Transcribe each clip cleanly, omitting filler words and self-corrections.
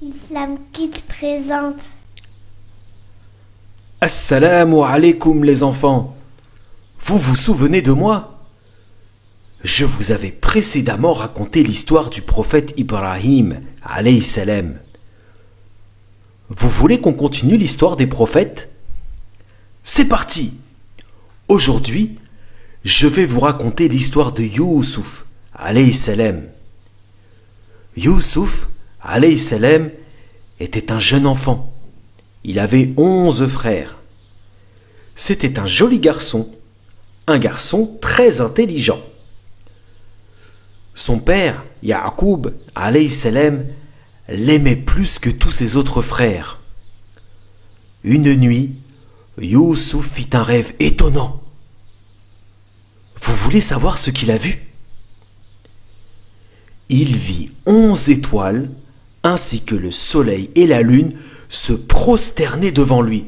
Islam Kids présente. Assalamu alaikum les enfants. Vous vous souvenez de moi? Je vous avais précédemment raconté l'histoire du prophète Ibrahim alayhi salam. Vous voulez qu'on continue l'histoire des prophètes? C'est parti! Aujourd'hui, je vais vous raconter l'histoire de Youssouf alayhi salam. Youssouf alayhi salam était un jeune enfant. Il avait 11 frères. C'était un joli garçon, un garçon très intelligent. Son père, Ya'qub alayhi salam, l'aimait plus que tous ses autres frères. Une nuit, Youssouf fit un rêve étonnant. Vous voulez savoir ce qu'il a vu? Il vit 11 étoiles, ainsi que le soleil et la lune se prosterner devant lui.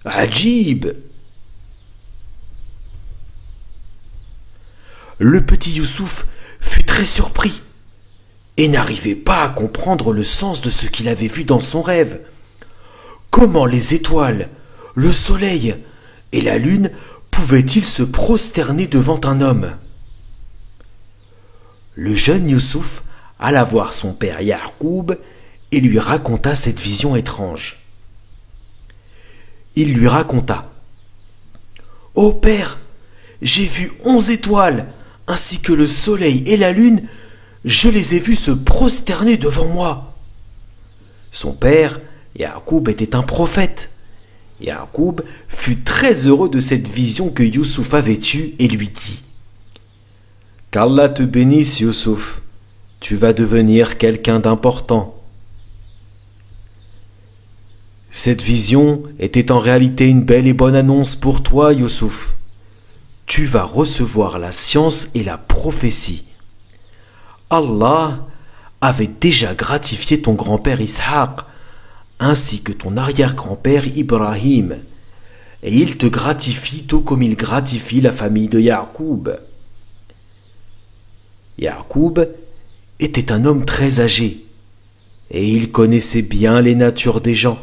Ajib! Le petit Youssouf fut très surpris et n'arrivait pas à comprendre le sens de ce qu'il avait vu dans son rêve. Comment les étoiles, le soleil et la lune pouvaient-ils se prosterner devant un homme? Le jeune Youssouf alla voir son père Ya'qub et lui raconta cette vision étrange. Il lui raconta: « Ô père, j'ai vu 11 étoiles, ainsi que le soleil et la lune, je les ai vus se prosterner devant moi. » Son père, Ya'qub, était un prophète. Ya'qub fut très heureux de cette vision que Youssouf avait eue et lui dit: « Qu'Allah te bénisse, Youssouf, tu vas devenir quelqu'un d'important. » Cette vision était en réalité une belle et bonne annonce pour toi, Youssouf. Tu vas recevoir la science et la prophétie. Allah avait déjà gratifié ton grand-père Ishaq, ainsi que ton arrière-grand-père Ibrahim, et il te gratifie tout comme il gratifie la famille de Ya'qub. Ya'qub était un homme très âgé, et il connaissait bien les natures des gens.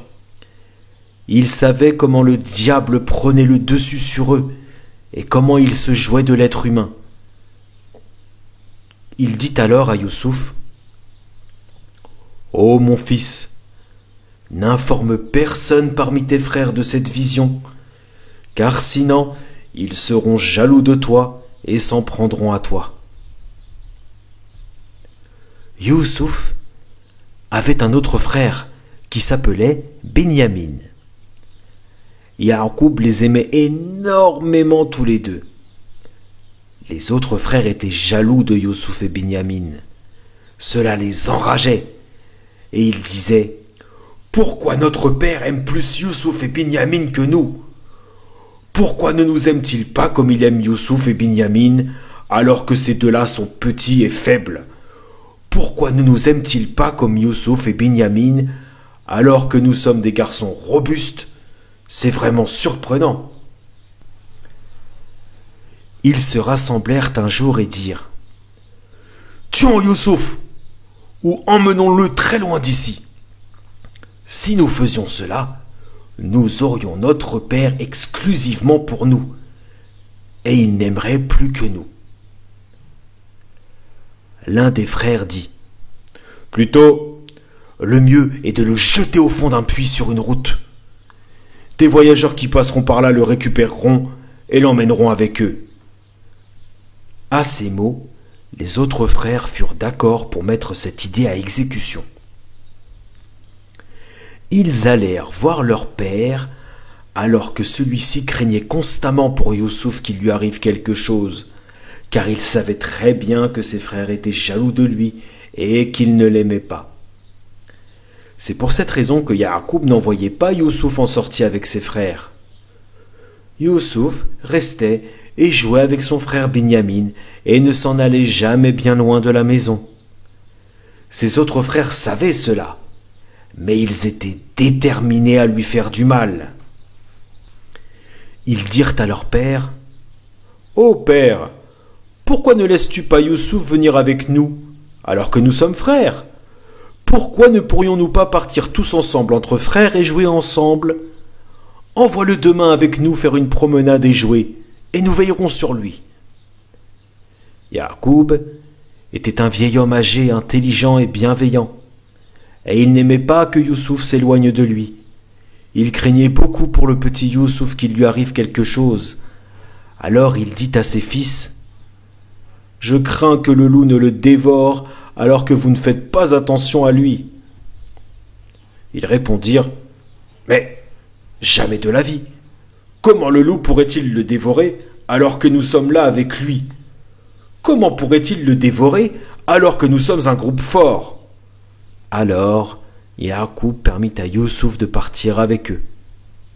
Il savait comment le diable prenait le dessus sur eux, et comment il se jouait de l'être humain. Il dit alors à Youssouf: « Ô mon fils, n'informe personne parmi tes frères de cette vision, car sinon ils seront jaloux de toi et s'en prendront à toi. » Youssouf avait un autre frère qui s'appelait Binyamin. Ya'qub les aimait énormément tous les deux. Les autres frères étaient jaloux de Youssouf et Binyamin. Cela les enrageait. Et ils disaient: « Pourquoi notre père aime plus Youssouf et Binyamin que nous? Pourquoi ne nous aime-t-il pas comme il aime Youssouf et Binyamin, alors que ces deux-là sont petits et faibles? Pourquoi ne nous aime-t-il pas comme Youssouf et Binyamin, alors que nous sommes des garçons robustes? C'est vraiment surprenant. » Ils se rassemblèrent un jour et dirent: « Tuons Youssouf, ou emmenons-le très loin d'ici. Si nous faisions cela, nous aurions notre père exclusivement pour nous, et il n'aimerait plus que nous. » L'un des frères dit: « Plutôt, le mieux est de le jeter au fond d'un puits sur une route. Des voyageurs qui passeront par là le récupéreront et l'emmèneront avec eux. » À ces mots, les autres frères furent d'accord pour mettre cette idée à exécution. Ils allèrent voir leur père, alors que celui-ci craignait constamment pour Youssouf qu'il lui arrive quelque chose, car il savait très bien que ses frères étaient jaloux de lui et qu'ils ne l'aimaient pas. C'est pour cette raison que Ya'qub n'envoyait pas Youssouf en sortie avec ses frères. Youssouf restait et jouait avec son frère Binyamin et ne s'en allait jamais bien loin de la maison. Ses autres frères savaient cela, mais ils étaient déterminés à lui faire du mal. Ils dirent à leur père: « Ô père, pourquoi ne laisses-tu pas Youssouf venir avec nous, alors que nous sommes frères? pourquoi ne pourrions-nous pas partir tous ensemble entre frères et jouer ensemble? Envoie-le demain avec nous faire une promenade et jouer, et nous veillerons sur lui. » Yacoub était un vieil homme âgé, intelligent et bienveillant, et il n'aimait pas que Youssouf s'éloigne de lui. Il craignait beaucoup pour le petit Youssouf qu'il lui arrive quelque chose. Alors il dit à ses fils: « Je crains que le loup ne le dévore alors que vous ne faites pas attention à lui. » Ils répondirent: « Mais jamais de la vie! Comment le loup pourrait-il le dévorer alors que nous sommes là avec lui? Comment pourrait-il le dévorer alors que nous sommes un groupe fort? » Alors Yacoub permit à Youssouf de partir avec eux.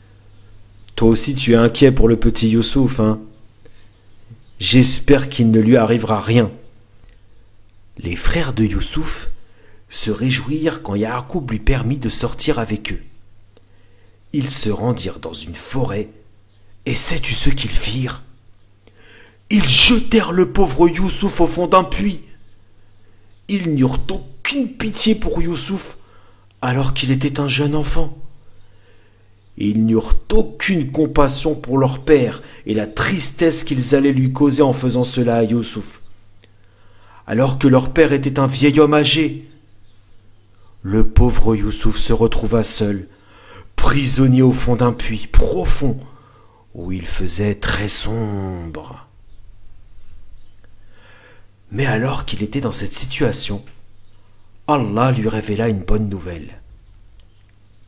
« Toi aussi tu es inquiet pour le petit Youssouf, hein? J'espère qu'il ne lui arrivera rien. » Les frères de Youssouf se réjouirent quand Yacoub lui permit de sortir avec eux. Ils se rendirent dans une forêt, et sais-tu ce qu'ils firent? Ils jetèrent le pauvre Youssouf au fond d'un puits. Ils n'eurent aucune pitié pour Youssouf, alors qu'il était un jeune enfant. Ils n'eurent aucune compassion pour leur père et la tristesse qu'ils allaient lui causer en faisant cela à Youssouf, alors que leur père était un vieil homme âgé. Le pauvre Youssouf se retrouva seul, prisonnier au fond d'un puits profond, où il faisait très sombre. Mais alors qu'il était dans cette situation, Allah lui révéla une bonne nouvelle.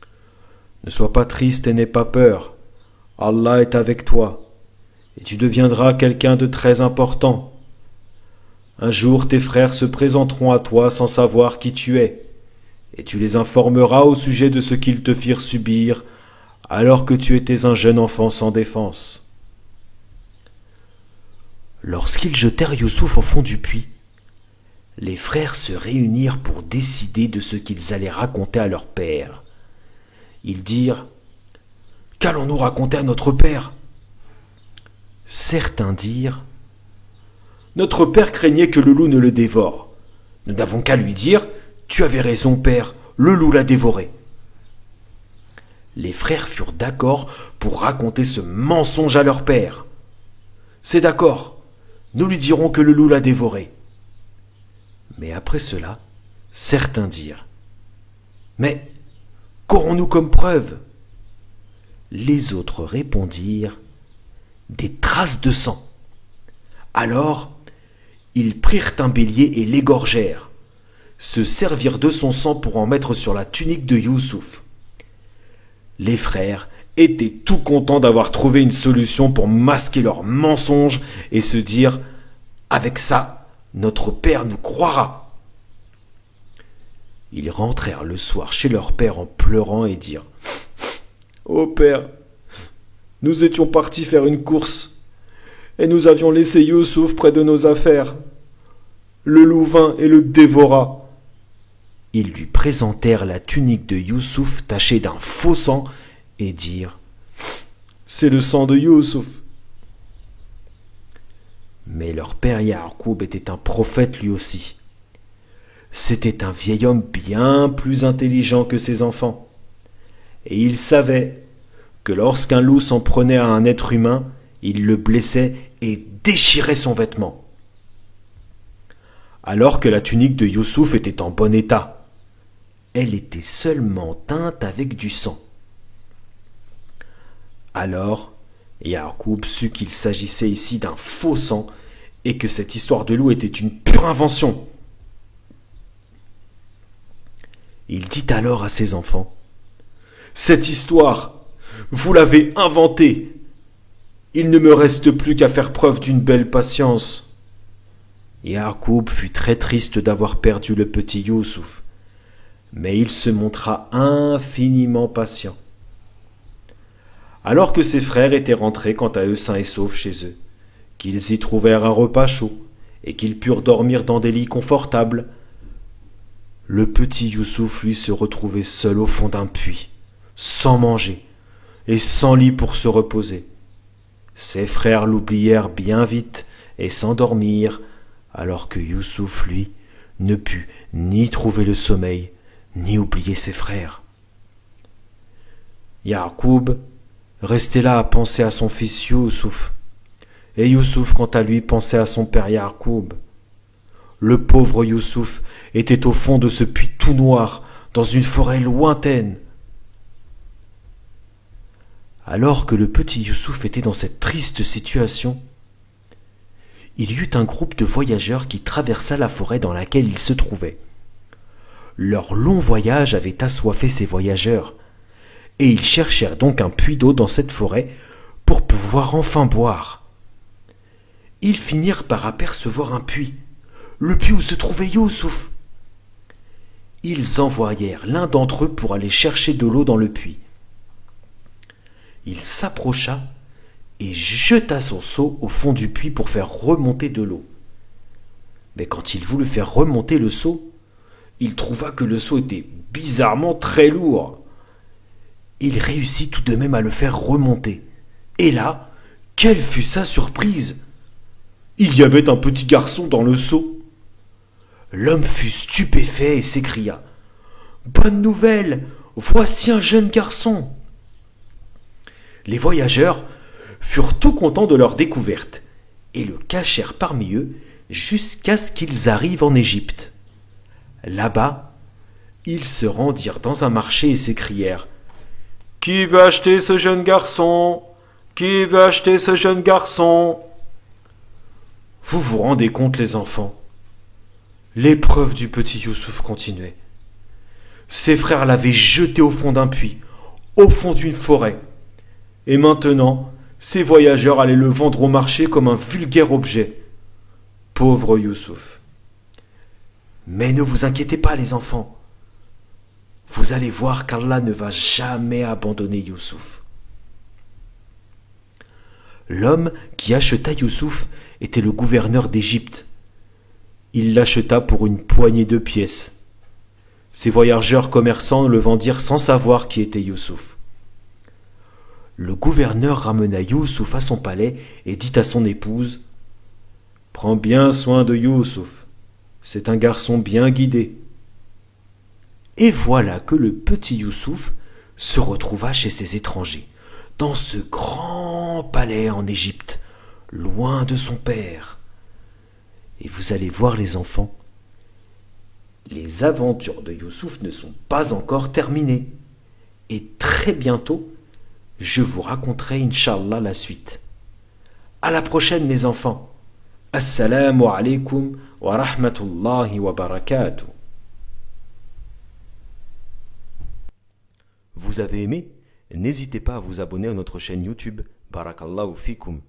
« Ne sois pas triste et n'aie pas peur. Allah est avec toi, et tu deviendras quelqu'un de très important. Un jour tes frères se présenteront à toi sans savoir qui tu es, et tu les informeras au sujet de ce qu'ils te firent subir alors que tu étais un jeune enfant sans défense. » Lorsqu'ils jetèrent Youssouf au fond du puits, les frères se réunirent pour décider de ce qu'ils allaient raconter à leur père. Ils dirent: « Qu'allons-nous raconter à notre père ?» Certains dirent: « Notre père craignait que le loup ne le dévore. Nous n'avons qu'à lui dire: « Tu avais raison, père, le loup l'a dévoré. » Les frères furent d'accord pour raconter ce mensonge à leur père. « C'est d'accord, nous lui dirons que le loup l'a dévoré. » Mais après cela, certains dirent: « Mais qu'aurons-nous comme preuve ?» Les autres répondirent: « Des traces de sang. » Alors, ils prirent un bélier et l'égorgèrent, se servirent de son sang pour en mettre sur la tunique de Youssouf. Les frères étaient tout contents d'avoir trouvé une solution pour masquer leurs mensonges et se dire: « Avec ça, notre père nous croira. » Ils rentrèrent le soir chez leur père en pleurant et dirent: « Ô père, nous étions partis faire une course et nous avions laissé Youssouf près de nos affaires. Le loup vint et le dévora. » Ils lui présentèrent la tunique de Youssouf tachée d'un faux sang et dirent: « C'est le sang de Youssouf. » Mais leur père Yacoub était un prophète lui aussi. C'était un vieil homme bien plus intelligent que ses enfants. Et il savait que lorsqu'un loup s'en prenait à un être humain, il le blessait et déchirait son vêtement. Alors que la tunique de Youssouf était en bon état, elle était seulement teinte avec du sang. Alors, Yacoub sut qu'il s'agissait ici d'un faux sang et que cette histoire de loup était une pure invention. Il dit alors à ses enfants: « Cette histoire, vous l'avez inventée. Il ne me reste plus qu'à faire preuve d'une belle patience. » Yacoub fut très triste d'avoir perdu le petit Youssouf, mais il se montra infiniment patient. Alors que ses frères étaient rentrés quant à eux sains et saufs chez eux, qu'ils y trouvèrent un repas chaud et qu'ils purent dormir dans des lits confortables, le petit Youssouf lui se retrouvait seul au fond d'un puits, sans manger et sans lit pour se reposer. Ses frères l'oublièrent bien vite et s'endormirent, alors que Youssouf, lui, ne put ni trouver le sommeil, ni oublier ses frères. Ya'qub restait là à penser à son fils Youssouf, et Youssouf, quant à lui, pensait à son père Ya'qub. Le pauvre Youssouf était au fond de ce puits tout noir, dans une forêt lointaine. Alors que le petit Youssouf était dans cette triste situation, il y eut un groupe de voyageurs qui traversa la forêt dans laquelle ils se trouvaient. Leur long voyage avait assoiffé ces voyageurs, et ils cherchèrent donc un puits d'eau dans cette forêt pour pouvoir enfin boire. Ils finirent par apercevoir un puits, le puits où se trouvait Youssouf. Ils envoyèrent l'un d'entre eux pour aller chercher de l'eau dans le puits. Il s'approcha et jeta son seau au fond du puits pour faire remonter de l'eau. Mais quand il voulut faire remonter le seau, il trouva que le seau était bizarrement très lourd. Il réussit tout de même à le faire remonter. Et là, quelle fut sa surprise! Il y avait un petit garçon dans le seau. L'homme fut stupéfait et s'écria: « Bonne nouvelle! Voici un jeune garçon !» Les voyageurs furent tout contents de leur découverte et le cachèrent parmi eux jusqu'à ce qu'ils arrivent en Égypte. Là-bas, ils se rendirent dans un marché et s'écrièrent: « Qui veut acheter ce jeune garçon? Qui veut acheter ce jeune garçon ?» Vous vous rendez compte, les enfants? L'épreuve du petit Youssouf continuait. Ses frères l'avaient jeté au fond d'un puits, au fond d'une forêt. Et maintenant, ces voyageurs allaient le vendre au marché comme un vulgaire objet. Pauvre Youssouf. Mais ne vous inquiétez pas, les enfants. Vous allez voir qu'Allah ne va jamais abandonner Youssouf. L'homme qui acheta Youssouf était le gouverneur d'Égypte. Il l'acheta pour une poignée de pièces. Ces voyageurs commerçants le vendirent sans savoir qui était Youssouf. Le gouverneur ramena Youssouf à son palais et dit à son épouse: « Prends bien soin de Youssouf, c'est un garçon bien guidé. » Et voilà que le petit Youssouf se retrouva chez ses étrangers, dans ce grand palais en Égypte, loin de son père. Et vous allez voir, les enfants, les aventures de Youssouf ne sont pas encore terminées. Et très bientôt, je vous raconterai, Inch'Allah, la suite. À la prochaine, les enfants. Assalamu alaikum wa rahmatullahi wa barakatuh. Vous avez aimé? N'hésitez pas à vous abonner à notre chaîne YouTube. Barakallahu fikum.